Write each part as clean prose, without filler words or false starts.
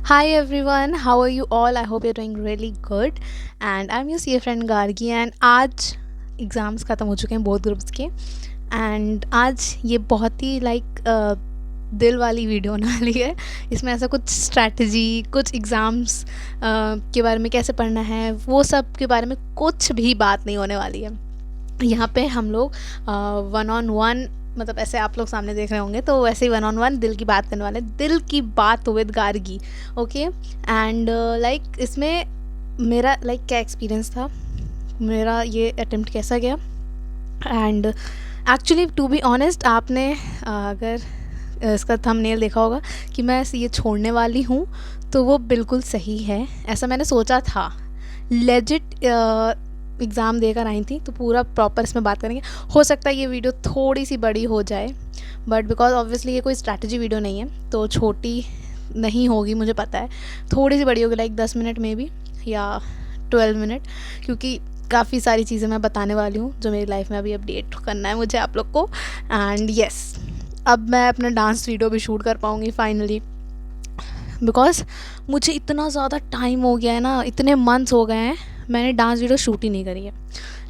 Hi everyone, how are you all? I hope you're doing really good. And I'm your CA friend Gargi and आज exams ख़त्म हो चुके हैं बहुत groups के एंड आज ये बहुत ही दिल वाली वीडियो होने वाली है। इसमें ऐसा कुछ स्ट्रैटेजी, कुछ एग्ज़ाम्स के बारे में कैसे पढ़ना है, वो सब के बारे में कुछ भी बात नहीं होने वाली है। यहाँ पे हम लोग वन ऑन वन, मतलब ऐसे आप लोग सामने देख रहे होंगे तो वैसे ही वन ऑन वन दिल की बात करने वाले, दिल की बात विद गार्गी। ओके एंड इसमें मेरा क्या एक्सपीरियंस था, मेरा ये अटेम्प्ट कैसा गया। And actually to be honest, आपने अगर इसका थंबनेल देखा होगा कि मैं ये छोड़ने वाली हूँ, तो वो बिल्कुल सही है। ऐसा मैंने सोचा था, लेजिट एग्ज़ाम देकर आई थी तो पूरा प्रॉपर इसमें बात करेंगे। हो सकता है ये वीडियो थोड़ी सी बड़ी हो जाए, बट बिकॉज ऑब्वियसली ये कोई स्ट्रैटेजी वीडियो नहीं है तो छोटी नहीं होगी, मुझे पता है। थोड़ी सी बड़ी होगी, 10 मिनट में भी या 12 मिनट, क्योंकि काफ़ी सारी चीज़ें मैं बताने वाली हूँ जो मेरी लाइफ में अभी अपडेट करना है मुझे आप लोग को। एंड येस, अब मैं अपना डांस वीडियो भी शूट कर पाऊँगी फाइनली, बिकॉज मुझे इतना ज़्यादा टाइम हो गया है ना, इतने मंथ्स हो गए हैं मैंने डांस वीडियो शूट ही नहीं करी है।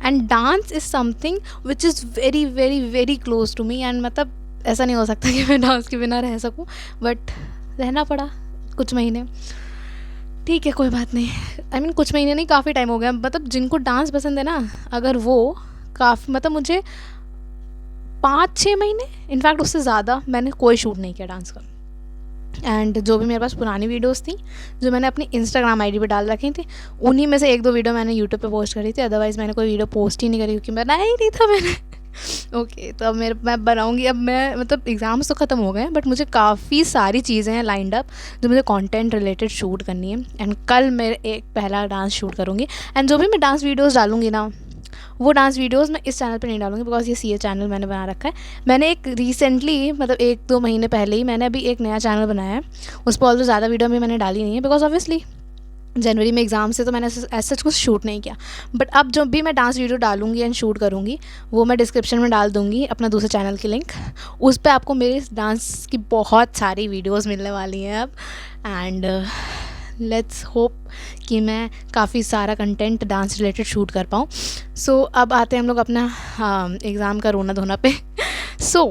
And dance is something which is very very very close to me. And मतलब ऐसा नहीं हो सकता कि मैं डांस के बिना रह सकूं, बट रहना पड़ा कुछ महीने। ठीक है, कोई बात नहीं। आई मीन कुछ महीने नहीं, काफ़ी टाइम हो गया। मतलब जिनको डांस पसंद है ना, अगर वो काफ़ी, मतलब मुझे 5-6 महीने, इनफैक्ट उससे ज़्यादा मैंने कोई शूट नहीं किया डांस का। एंड जो भी मेरे पास पुरानी वीडियोस थी जो मैंने अपनी इंस्टाग्राम आईडी पे डाल रखी थी, उन्हीं में से 1-2 वीडियो मैंने यूट्यूब पे पोस्ट करी थी। अदरवाइज़ मैंने कोई वीडियो पोस्ट ही नहीं करी, क्योंकि बनाया ही नहीं था मैंने। ओके तो अब मैं बनाऊंगी। अब मैं, मतलब एग्ज़ाम्स तो ख़त्म हो गए हैं, बट मुझे काफ़ी सारी चीज़ें हैं लाइंड अप जो मुझे कंटेंट रिलेटेड शूट करनी है। एंड कल मैं एक पहला डांस शूट करूँगी। एंड जो भी मैं डांस वीडियोज़ डालूँगी ना, वो डांस वीडियोज़ मैं इस चैनल पे नहीं डालूँगी, बिकॉज ये सीए चैनल मैंने बना रखा है। मैंने एक रिसेंटली, मतलब 1-2 महीने पहले ही मैंने अभी एक नया चैनल बनाया है। उस पर ऑल्सो ज़्यादा वीडियो भी मैंने डाली नहीं है, बिकॉज ऑब्वियसली जनवरी में एग्ज़ाम से तो मैंने ऐसा कुछ शूट नहीं किया। बट अब जो भी मैं डांस वीडियो डालूंगी एंड शूट करूँगी, वो मैं डिस्क्रिप्शन में डाल दूँगी अपना दूसरे चैनल की लिंक। उस पर आपको मेरे डांस की बहुत सारी वीडियोज़ मिलने वाली हैं अब। एंड लेट्स होप कि मैं काफ़ी सारा कंटेंट डांस रिलेटेड शूट कर पाऊँ। सो अब आते हैं हम लोग अपना एग्ज़ाम का रोना धोना पे। सो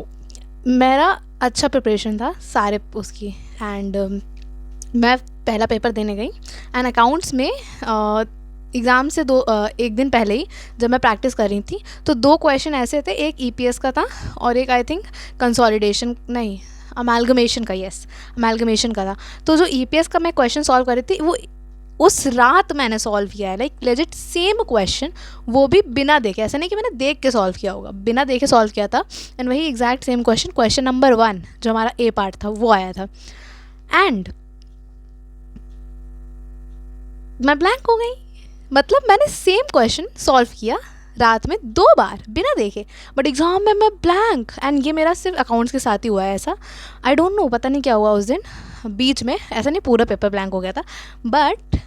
मेरा अच्छा प्रिपरेशन था सारे उसकी। एंड मैं पहला पेपर देने गई एंड अकाउंट्स में एग्ज़ाम से एक दिन पहले ही जब मैं प्रैक्टिस कर रही थी, तो 2 क्वेश्चन ऐसे थे। एक ईपीएस का था और एक आई थिंक कंसोलिडेशन, नहीं अमेलगमेशन का, यस अमेलगमेशन का था। तो जो ईपीएस का मैं क्वेश्चन सॉल्व कर रही थी, वो उस रात मैंने सॉल्व किया है। लेजिट सेम क्वेश्चन, वो भी बिना देखे। ऐसा नहीं कि मैंने देख के सॉल्व किया होगा, बिना देखे सॉल्व किया था। एंड वही exact same question, question number 1 जो हमारा ए पार्ट था, वो आया था। एंड मैं ब्लैंक हो गई। मतलब मैंने सेम क्वेश्चन सॉल्व किया रात में 2 बार बिना देखे, बट एग्ज़ाम में मैं ब्लैंक। एंड ये मेरा सिर्फ अकाउंट्स के साथ ही हुआ है ऐसा। आई डोंट नो, पता नहीं क्या हुआ उस दिन बीच में, ऐसा नहीं पूरा पेपर ब्लैंक हो गया था, बट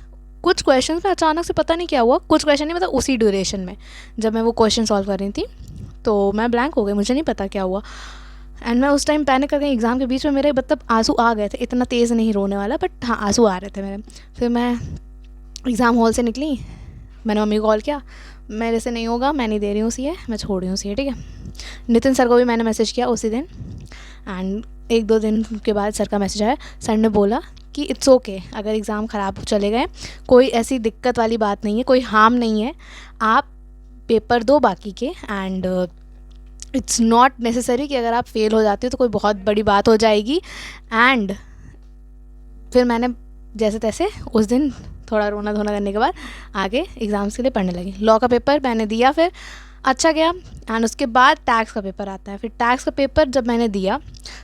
कुछ क्वेश्चन में अचानक से पता नहीं क्या हुआ। कुछ क्वेश्चन नहीं, मतलब उसी ड्यूरेशन में जब मैं वो क्वेश्चन सॉल्व कर रही थी, तो मैं ब्लैंक हो गई, मुझे नहीं पता क्या हुआ। एंड मैं उस टाइम पैनिक कर गई। एग्ज़ाम के बीच में मेरे मतलब आंसू आ गए थे, इतना तेज़ नहीं रोने वाला, बट हाँ आंसू आ रहे थे मेरे। फिर मैं एग्ज़ाम हॉल से निकली, मैंने मम्मी को कॉल किया, मेरे से नहीं होगा, मैं नहीं दे रही हूँ सीए, मैं छोड़ रही हूँ सीए, ठीक है। नितिन सर को भी मैंने मैसेज किया उसी दिन। एंड 1-2 दिन के बाद सर का मैसेज आया। सर ने बोला कि इट्स ओके, अगर एग्ज़ाम ख़राब चले गए, कोई ऐसी दिक्कत वाली बात नहीं है, कोई हार्म नहीं है, आप पेपर दो बाकी के। एंड इट्स नॉट नेसेसरी कि अगर आप फेल हो जाते हो तो कोई बहुत बड़ी बात हो जाएगी। एंड फिर मैंने जैसे तैसे उस दिन थोड़ा रोना धोना करने के बाद आगे एग्ज़ाम्स के लिए पढ़ने लगी। लॉ का पेपर मैंने दिया, फिर अच्छा गया। एंड उसके बाद टैक्स का पेपर आता है। फिर टैक्स का पेपर जब मैंने दिया,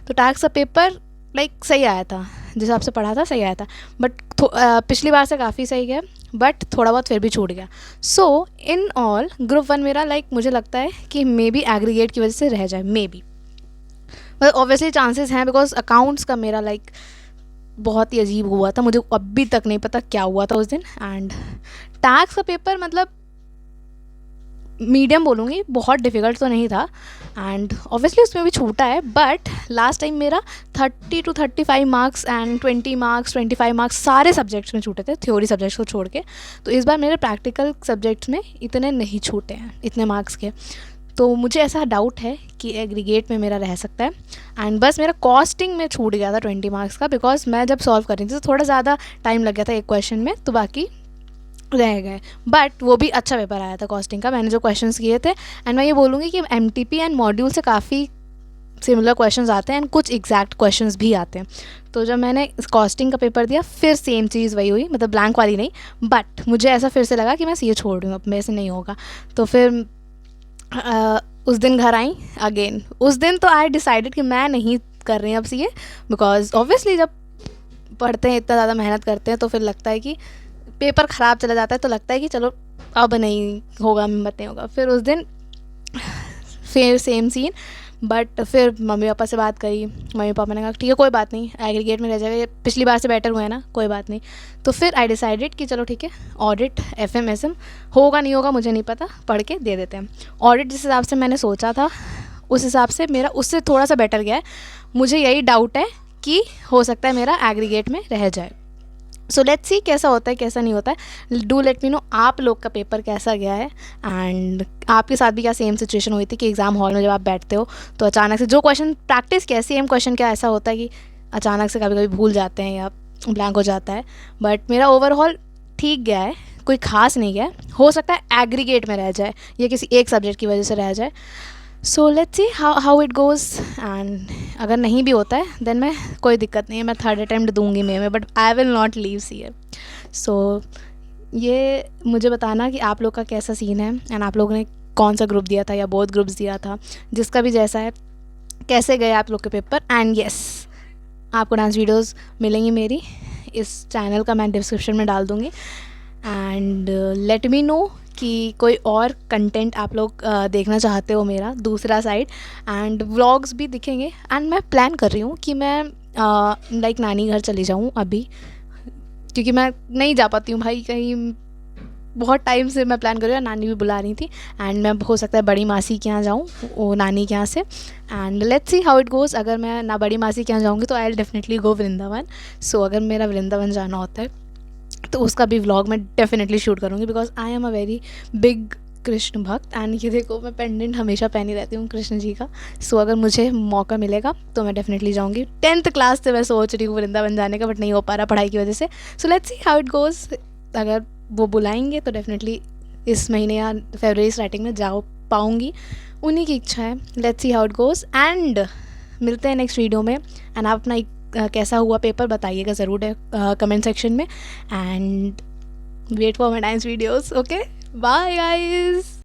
तो टैक्स का पेपर सही आया था, जिस हिसाब से पढ़ा था सही आया था, बट पिछली बार से काफ़ी सही गया, बट थोड़ा बहुत फिर भी छूट गया। सो इन ऑल ग्रुप 1 मेरा मुझे लगता है कि मे बी एग्रीगेट की वजह से रह जाए, मे बी, मतलब ऑब्वियसली चांसेस हैं, बिकॉज अकाउंट्स का मेरा बहुत ही अजीब हुआ था, मुझे अभी तक नहीं पता क्या हुआ था उस दिन। एंड टैक्स का पेपर, मतलब मीडियम बोलूँगी, बहुत डिफ़िकल्ट तो नहीं था। एंड ऑब्वियसली उसमें भी छूटा है, बट लास्ट टाइम मेरा 30 to 35 marks and 20 marks 25 marks सारे सब्जेक्ट्स में छूटे थे, थ्योरी सब्जेक्ट्स को छोड़ के। तो इस बार मेरे प्रैक्टिकल सब्जेक्ट्स में इतने नहीं छूटे हैं, इतने मार्क्स के। तो मुझे ऐसा डाउट है कि एग्रीगेट में मेरा रह सकता है। एंड बस मेरा कॉस्टिंग में छूट गया था 20 मार्क्स का, बिकॉज मैं जब सॉल्व कर रही थी तो थोड़ा ज़्यादा टाइम लग गया था एक क्वेश्चन में, तो बाकी रह गए। बट वो भी अच्छा पेपर आया था कॉस्टिंग का, मैंने जो क्वेश्चंस किए थे। एंड मैं ये बोलूँगी कि एमटीपी एंड मॉड्यूल से काफ़ी सिमिलर क्वेश्चंस आते हैं एंड कुछ एग्जैक्ट क्वेश्चंस भी आते हैं। तो जब मैंने कॉस्टिंग का पेपर दिया, फिर सेम चीज़ वही हुई, मतलब ब्लैंक वाली नहीं, बट मुझे ऐसा फिर से लगा कि मैं सीए छोड़ रही हूँ, अब मेरे से नहीं होगा। तो फिर उस दिन घर आई अगेन। उस दिन तो आई डिसाइडेड कि मैं नहीं कर रही अब सीए, बिकॉज ऑब्वियसली जब पढ़ते हैं, इतना ज़्यादा मेहनत करते हैं, तो फिर लगता है कि पेपर ख़राब चला जाता है, तो लगता है कि चलो अब नहीं होगा, हिम्मत नहीं होगा। फिर उस दिन फिर सेम सीन, बट फिर मम्मी पापा से बात करी। मम्मी पापा ने कहा ठीक है कोई बात नहीं, एग्रीगेट में रह जाएगा, ये पिछली बार से बेटर हुआ है ना, कोई बात नहीं। तो फिर आई डिसाइडेड कि चलो ठीक है, ऑडिट एफएम एसएम होगा नहीं होगा मुझे नहीं पता, पढ़ के दे देते हैं। ऑडिट जिस हिसाब से मैंने सोचा था उस हिसाब से मेरा उससे थोड़ा सा बेटर गया है। मुझे यही डाउट है कि हो सकता है मेरा एग्रीगेट में रह जाए। सो लेट्स सी कैसा होता है कैसा नहीं होता है। डू लेट मी नो आप लोग का पेपर कैसा गया है, एंड आपके साथ भी क्या सेम सिचुएशन हुई थी कि एग्ज़ाम हॉल में जब आप बैठते हो तो अचानक से जो क्वेश्चन प्रैक्टिस किया सेम क्वेश्चन क्या ऐसा होता है कि अचानक से कभी कभी भूल जाते हैं या ब्लैंक हो जाता है। बट मेरा ओवरऑल ठीक गया है, कोई खास नहीं गया है। हो सकता है एग्रीगेट में रह जाए या किसी एक सब्जेक्ट की वजह से रह जाए। So let's see how it goes. And अगर नहीं भी होता है देन मैं कोई दिक्कत नहीं है, मैं थर्ड अटैम्प्ट दूंगी मे में, but I will not leave CA. So ये मुझे बताना कि आप लोग का कैसा सीन है, एंड आप लोगों ने कौन सा ग्रुप दिया था या बोथ ग्रुप्स दिया था, जिसका भी जैसा है, कैसे गए आप लोग के पेपर। एंड येस, आपको डांस वीडियोज़ मिलेंगी मेरी, इस चैनल का मैं डिस्क्रिप्शन में डाल दूँगी। एंड लेट मी नो कि कोई और कंटेंट आप लोग देखना चाहते हो मेरा दूसरा साइड, एंड व्लॉग्स भी दिखेंगे। एंड मैं प्लान कर रही हूँ कि मैं लाइक नानी घर चली जाऊँ अभी, क्योंकि मैं नहीं जा पाती हूँ भाई कहीं, बहुत टाइम से मैं प्लान कर रही हूँ, नानी भी बुला रही थी। एंड मैं हो सकता है बड़ी मासी के यहाँ जाऊँ, वो नानी के यहाँ से। And let's see how it goes. अगर मैं ना बड़ी मासी के यहाँ जाऊँगी तो I will definitely go Vrindavan. सो अगर मेरा वृंदावन जाना होता है तो उसका भी व्लॉग मैं डेफिनेटली शूट करूँगी, because I am a very big Krishna भक्त। एंड ये देखो मैं पेंडेंट हमेशा पहनी रहती हूँ कृष्ण जी का। सो अगर मुझे मौका मिलेगा तो मैं डेफिनेटली जाऊँगी। 10th क्लास से मैं सोच रही हूँ वृंदावन जाने का, बट नहीं हो पा रहा पढ़ाई की वजह से। So let's see how it goes. अगर वो बुलाएंगे तो डेफिनेटली इस महीने या फरवरी स्टार्टिंग में जा पाऊँगी, उन्हीं की इच्छा है। Let's see how it goes, and मिलते हैं नेक्स्ट वीडियो में। एंड आप अपना कैसा हुआ पेपर बताइएगा ज़रूर है कमेंट सेक्शन में। And wait for my dance videos. Okay, bye guys.